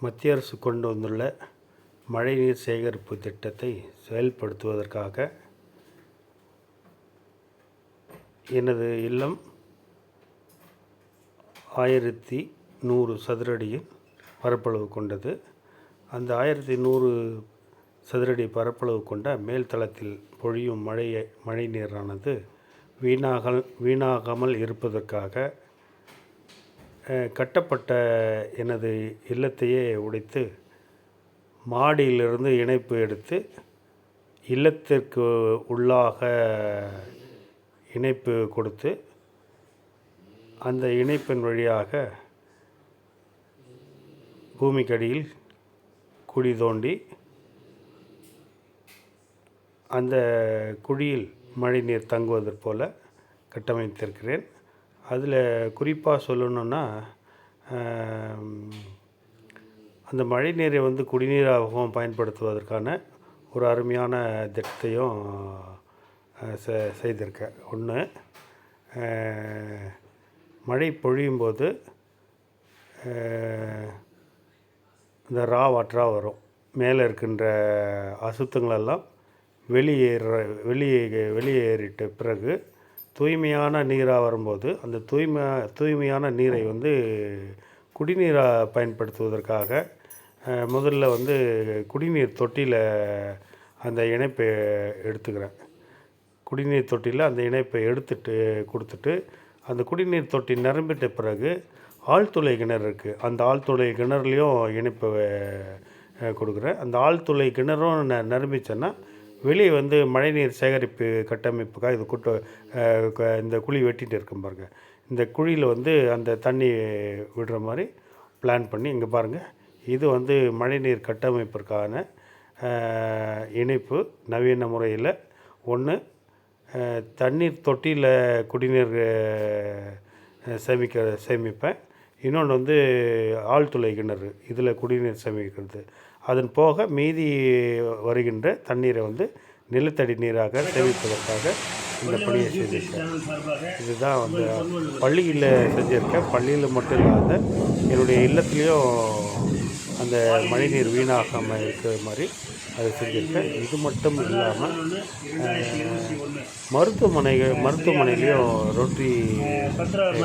மத்திய அரசு கொண்டு வந்துள்ள மழைநீர் சேகரிப்பு திட்டத்தை செயல்படுத்துவதற்காக எனது இல்லம் 1100 சதுரடியின் பரப்பளவு கொண்டது. அந்த 1100 சதுரடி பரப்பளவு கொண்ட மேல்தளத்தில் பொழியும் மழை நீரானது வீணாகாமல் இருப்பதற்காக கட்டப்பட்ட எனது இல்லத்தையே உடைத்து மாடியிலிருந்து இணைப்பு எடுத்து இல்லத்திற்கு உள்ளாக இணைப்பு கொடுத்து அந்த இணைப்பின் வழியாக பூமிக்கடியில் குழி தோண்டி அந்த குழியில் மழைநீர் தங்குவதற் போல கட்டமைத்திருக்கிறேன். அதில் குறிப்பாக சொல்லணுன்னா, அந்த மழைநீரை குடிநீராகவும் பயன்படுத்துவதற்கான ஒரு அருமையான திட்டத்தையும் செய்திருக்கேன். ஒன்று, மழை பொழியும்போது இந்த வாட்டராக வரும். மேலே இருக்கின்ற அசுத்தங்களெல்லாம் வெளியேறிட்ட பிறகு தூய்மையான நீராக வரும்போது அந்த தூய்மையான நீரை குடிநீராக பயன்படுத்துவதற்காக முதல்ல குடிநீர் தொட்டியில் அந்த இணைப்பை எடுத்துக்கிறேன். குடிநீர் தொட்டியில் அந்த இணைப்பை கொடுத்துட்டு அந்த குடிநீர் தொட்டி நிரம்பிட்ட பிறகு ஆழ்துளை கிணறு இருக்குது. அந்த ஆழ்துளை கிணறுலையும் இணைப்பை கொடுக்குறேன். அந்த ஆழ்துளை கிணறும் நிரம்பிச்சேன்னா வெளியே மழைநீர் சேகரிப்பு கட்டமைப்புக்காக இந்த குழி வெட்டிகிட்டு இருக்கும் பாருங்கள். இந்த குழியில் அந்த தண்ணி விடுற மாதிரி பிளான் பண்ணி இங்கே பாருங்கள். இது மழைநீர் கட்டமைப்பிற்கான இணைப்பு. நவீன முறையில் ஒன்று, தண்ணீர் தொட்டியில் குடிநீர் சேமிப்பேன். இன்னொன்று ஆழ்துளை கிணறு, இதில் குடிநீர் சேமிக்கிறது. அதன் போக மீதி வருகின்ற தண்ணீரை நிலத்தடி நீராக சேமிப்பதற்காக இந்த பணியை செய்திருக்கேன். இதுதான் பள்ளியில் செஞ்சுருக்கேன். பள்ளியில் மட்டும் இல்லாத என்னுடைய இல்லத்துலேயும் அந்த மழைநீர் வீணாகாமல் இருக்கிற மாதிரி அதை செஞ்சுருக்கேன். இது மட்டும் இல்லாமல் மருத்துவமனையிலையும் ரோட்டரி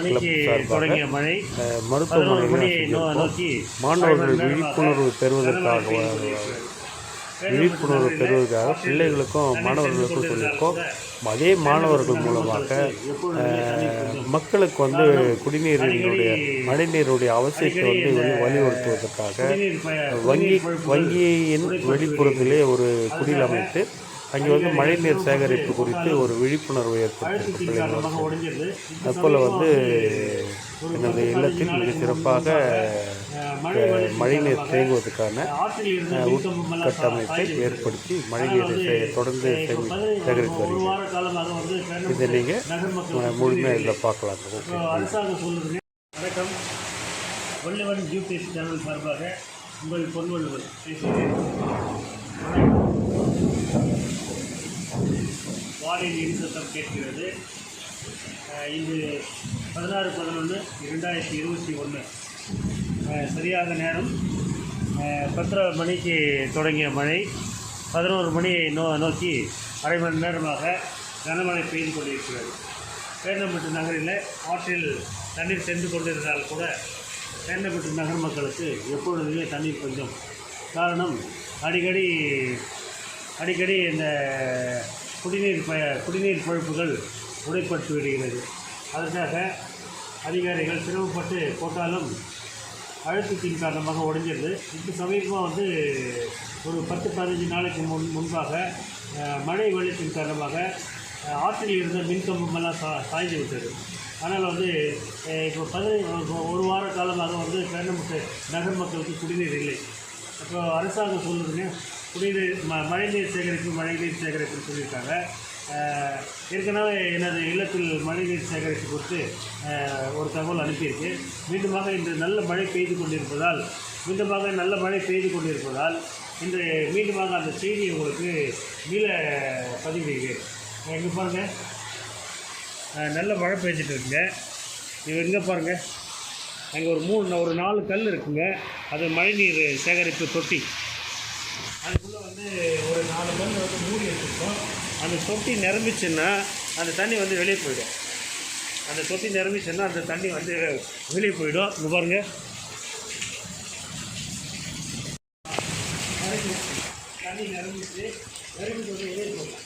கிளப் சார்பாக மருத்துவமனையிலையும் மாணவர்கள் விழிப்புணர்வு பெறுவதற்காக பிள்ளைகளுக்கும் மாணவர்களுக்கும் சொல்லியிருக்கோம். அதே மாணவர்கள் மூலமாக மக்களுக்கு குடிநீரினுடைய மழைநீருடைய அவசியத்தை வலியுறுத்துவதற்காக வங்கியின் வெளிப்புறத்திலே ஒரு குடில் அமைத்து அங்கே மழைநீர் சேகரிப்பு குறித்து ஒரு விழிப்புணர்வு ஏற்படுத்தியிருக்கு பிள்ளைகளுக்கு. அதுபோல் எனது இல்லத்தில் மிக சிறப்பாக மழைநீர் தேங்குவதற்கான உட்கட்டமைப்பை ஏற்படுத்தி மழைநீரை தொடர்ந்து சேகரித்து வருகிறேன். இதை நீங்கள் முழுமையாக இதில் பார்க்கலாம். வணக்கம். வள்ளுவன் யூபிஎஸ் சேனல் சார்பாக உங்கள் பொன்வள்ளுவர் பேசுகிறேன். வானில் இன்சத்தம் கேட்கிறது. இது 16/11/2021 சரியாக நேரம் 10:30 மணிக்கு தொடங்கிய மழை 11 மணியை நோக்கி அரை மணி நேரமாக கனமழை பெய்து கொண்டிருக்கிறது. பேரணம்பட்டு நகரில் ஆற்றில் தண்ணீர் சென்று கொண்டிருந்தால் கூட பேரணம்பட்டு நகர் மக்களுக்கு எப்பொழுதுமே தண்ணீர் கொஞ்சம். காரணம், அடிக்கடி இந்த குடிநீர் பழுப்புகள் உடைப்பட்டு விடுகிறது. அதற்காக அதிகாரிகள் சிரமப்பட்டு போட்டாலும் அழுத்தத்தின் காரணமாக உடைஞ்சிருது. இப்போ சமீபமாக ஒரு 10-15 நாளைக்கு முன்பாக மழை வெள்ளத்தின் காரணமாக ஆற்றில் இருந்த மின்கம்பமெல்லாம் சாய்ந்து விட்டது. அதனால் இப்போ ஒரு வார காலமாக பேரணம்பட்டு நகர் மக்களுக்கு குடிநீர் இல்லை. அப்போ அரசாங்கம் சொல்லுதுங்க, மழைநீர் சேகரிப்பு சொல்லியிருக்காங்க. ஏற்கனவே எனது இல்லத்தில் மழைநீர் சேகரிப்பு குறித்து ஒரு தகவல் அனுப்பியிருக்கு. மீண்டுமாக இன்று நல்ல மழை பெய்து கொண்டிருப்பதால் இன்று மீண்டுமாக அந்த செய்தியை உங்களுக்கு மீள பதிவிடுகிறேன். இங்கே பாருங்கள், நல்ல மழை பெய்ஞ்சிட்டு இருக்குங்க. இது எங்கே பாருங்கள், அங்கே ஒரு 4 கல் இருக்குங்க. அது மழைநீர் சேகரிப்பு தொட்டி. அதுக்குள்ளே வந்து ஒரு 4 கல் வந்து மூடி வச்சுருக்கோம். அந்த தொட்டி நிரம்பிச்சுன்னா அந்த தண்ணி வந்து வெளியே போயிடும். அந்த தொட்டி நிரம்பிச்சுன்னா அந்த தண்ணி வந்து வெளியே போயிடும். இங்கே பாருங்கள், தண்ணி நிரம்பிச்சு வந்து வெளியே போயிடும்.